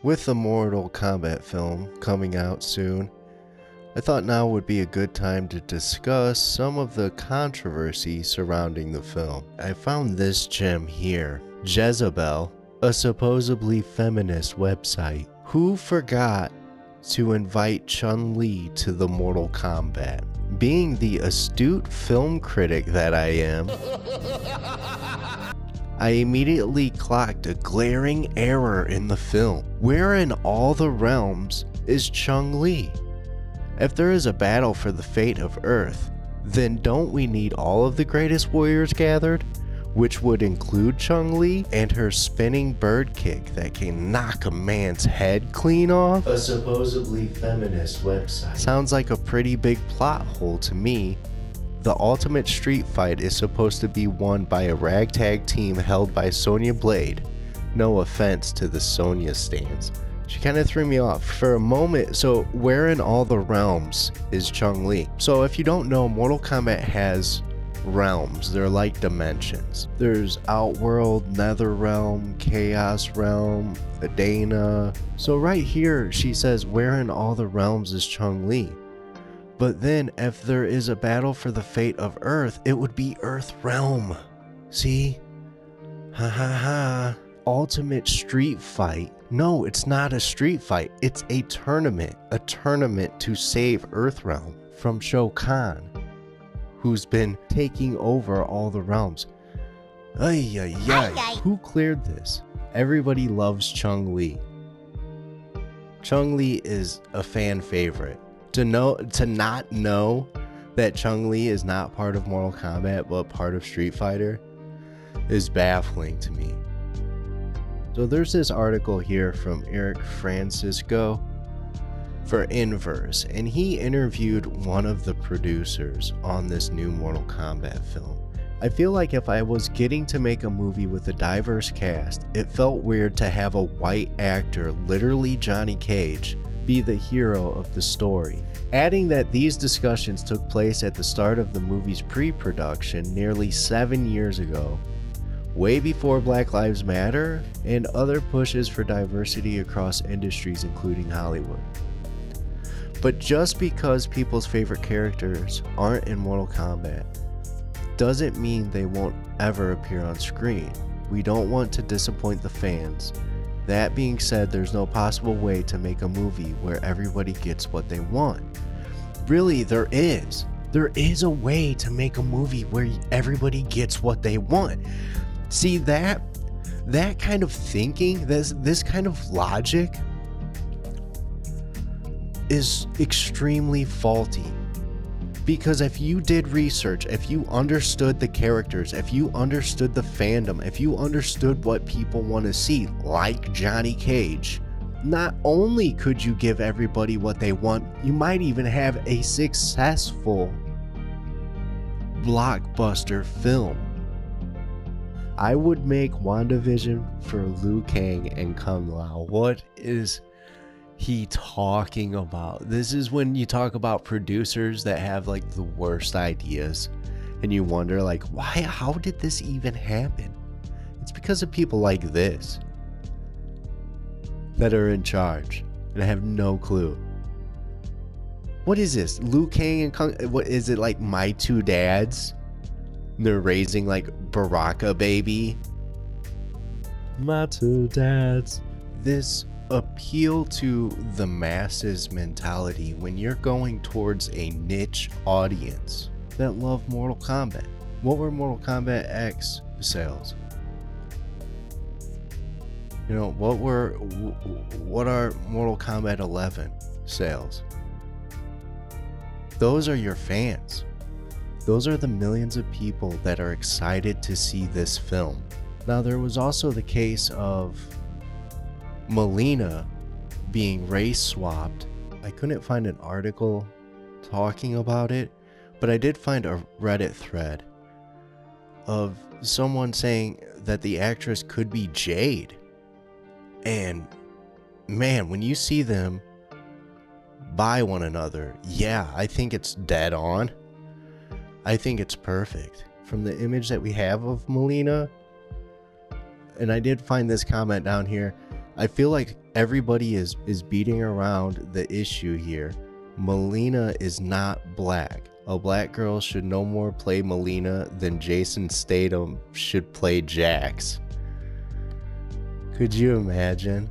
With the Mortal Kombat film coming out soon, I thought now would be a good time to discuss some of the controversy surrounding the film. I found this gem here. Jezebel, a supposedly feminist website. Who forgot to invite Chun-Li to the Mortal Kombat? Being the astute film critic that I am, I immediately clocked a glaring error in the film. Where in all the realms is Chun-Li? If there is a battle for the fate of Earth, then don't we need all of the greatest warriors gathered? Which would include Chun-Li and her spinning bird kick that can knock a man's head clean off? A supposedly feminist website. Sounds like a pretty big plot hole to me. The ultimate street fight is supposed to be won by a ragtag team held by Sonya Blade. No offense to the Sonya stans. She kind of threw me off for a moment. So where in all the realms is Chun-Li? So if you don't know, Mortal Kombat has realms. They're like dimensions. There's Outworld, Netherrealm, Chaos Realm, Adana. So right here she says, where in all the realms is Chun-Li? But then if there is a battle for the fate of Earth, it would be Earth Realm. See? Ha ha ha. Ultimate street fight. No, it's not a street fight. It's a tournament. A tournament to save Earthrealm from Shao Kahn, who's been taking over all the realms. Ay, ay, ay. Who cleared this? Everybody loves Chun-Li. Chun-Li is a fan favorite. To not know that Chun-Li is not part of Mortal Kombat but part of Street Fighter is baffling to me. So there's this article here from Eric Francisco for Inverse, and he interviewed one of the producers on this new Mortal Kombat film. I feel like if I was getting to make a movie with a diverse cast, it felt weird to have a white actor, literally Johnny Cage, be the hero of the story. Adding that these discussions took place at the start of the movie's pre-production nearly 7 years ago, way before Black Lives Matter and other pushes for diversity across industries including Hollywood. But just because people's favorite characters aren't in Mortal Kombat doesn't mean they won't ever appear on screen. We don't want to disappoint the fans. That being said, there's no possible way to make a movie where everybody gets what they want. Really, there is. There is a way to make a movie where everybody gets what they want. See, that kind of thinking, this kind of logic is extremely faulty. Because if you did research, if you understood the characters, if you understood the fandom, if you understood what people want to see, like Johnny Cage, not only could you give everybody what they want, you might even have a successful blockbuster film. I would make WandaVision for Liu Kang and Kung Lao. What is he talking about? This is when you talk about producers that have like the worst ideas and you wonder like, why, how did this even happen? It's because of people like this that are in charge and I have no clue. What is this? Liu Kang and Kung, what is it, like My Two Dads? They're raising like Baraka baby. My two dads. This appeal to the masses mentality when you're going towards a niche audience that love Mortal Kombat. What were Mortal Kombat X sales? You know, what are Mortal Kombat 11 sales? Those are your fans. Those are the millions of people that are excited to see this film. Now, there was also the case of Melina being race swapped. I couldn't find an article talking about it, but I did find a Reddit thread of someone saying that the actress could be Jade. And man, when you see them by one another, yeah, I think it's dead on. I think it's perfect. From the image that we have of Melina, and I did find this comment down here, I feel like everybody is beating around the issue here. Melina is not black. A black girl should no more play Melina than Jason Statham should play Jax. Could you imagine?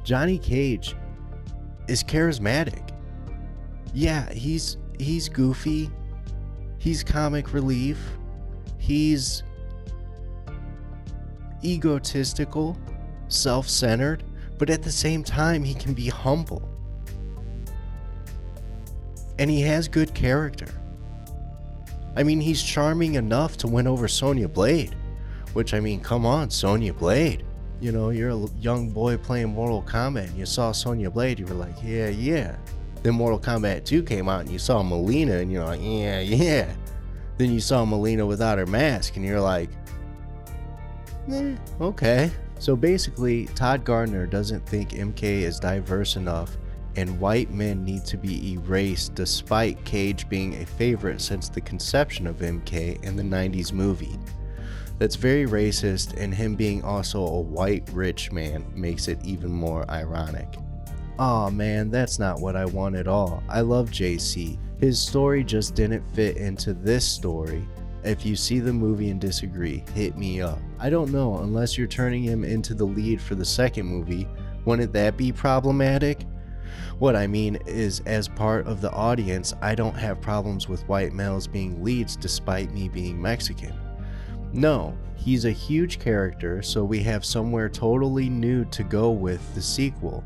Johnny Cage is charismatic. Yeah, he's goofy. He's comic relief. He's egotistical, self-centered, but at the same time he can be humble. And he has good character. I mean, he's charming enough to win over Sonya Blade, which, I mean, come on, Sonya Blade. You know, you're a young boy playing Mortal Kombat and you saw Sonya Blade, you were like, yeah. Then Mortal Kombat 2 came out and you saw Melina and you're like, yeah. Then you saw Melina without her mask and you're like, okay. So basically, Todd Gardner doesn't think MK is diverse enough and white men need to be erased, despite Cage being a favorite since the conception of MK in the 90s movie. That's very racist, and him being also a white rich man makes it even more ironic. Aw man, that's not what I want at all. I love JC. His story just didn't fit into this story. If you see the movie and disagree, hit me up. I don't know, unless you're turning him into the lead for the second movie, wouldn't that be problematic? What I mean is, as part of the audience, I don't have problems with white males being leads despite me being Mexican. No, he's a huge character, so we have somewhere totally new to go with the sequel.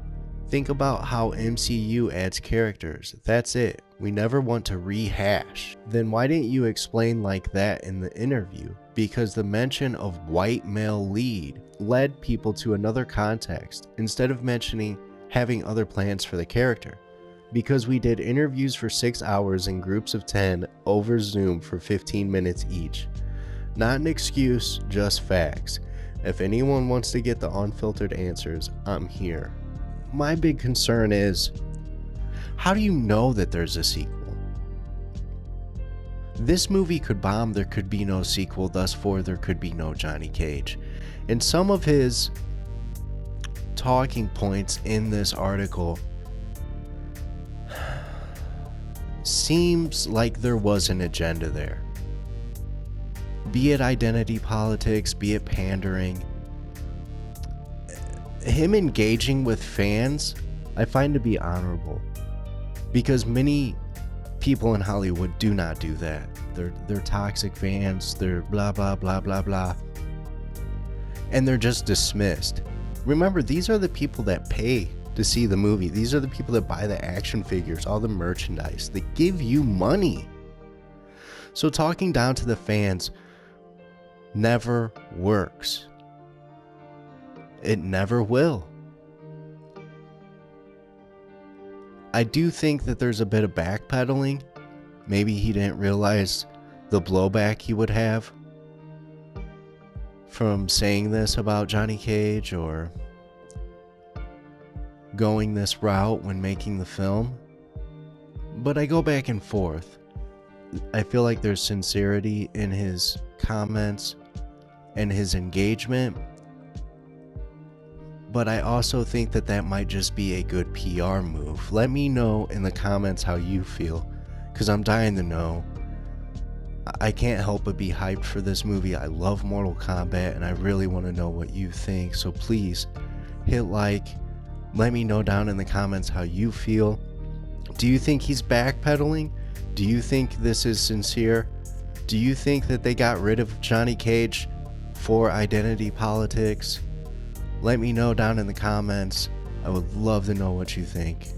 Think about how MCU adds characters. That's it. We never want to rehash. Then why didn't you explain like that in the interview? Because the mention of white male lead led people to another context instead of mentioning having other plans for the character. Because we did interviews for 6 hours in groups of 10 over Zoom for 15 minutes each. Not an excuse, just facts. If anyone wants to get the unfiltered answers, I'm here. My big concern is, how do you know that there's a sequel? This movie could bomb, there could be no sequel, thus far there could be no Johnny Cage. And some of his talking points in this article seems like there was an agenda there. Be it identity politics, be it pandering. Him engaging with fans, I find to be honorable. Because many people in Hollywood do not do that. They're toxic fans, they're blah blah blah blah blah. And they're just dismissed. Remember, these are the people that pay to see the movie. These are the people that buy the action figures, all the merchandise. They give you money. So talking down to the fans never works. It never will. I do think that there's a bit of backpedaling. Maybe he didn't realize the blowback he would have from saying this about Johnny Cage or going this route when making the film. But I go back and forth. I feel like there's sincerity in his comments and his engagement. But I also think that that might just be a good PR move. Let me know in the comments how you feel, because I'm dying to know. I can't help but be hyped for this movie. I love Mortal Kombat and I really want to know what you think. So please hit like. Let me know down in the comments how you feel. Do you think he's backpedaling? Do you think this is sincere? Do you think that they got rid of Johnny Cage for identity politics? Let me know down in the comments. I would love to know what you think.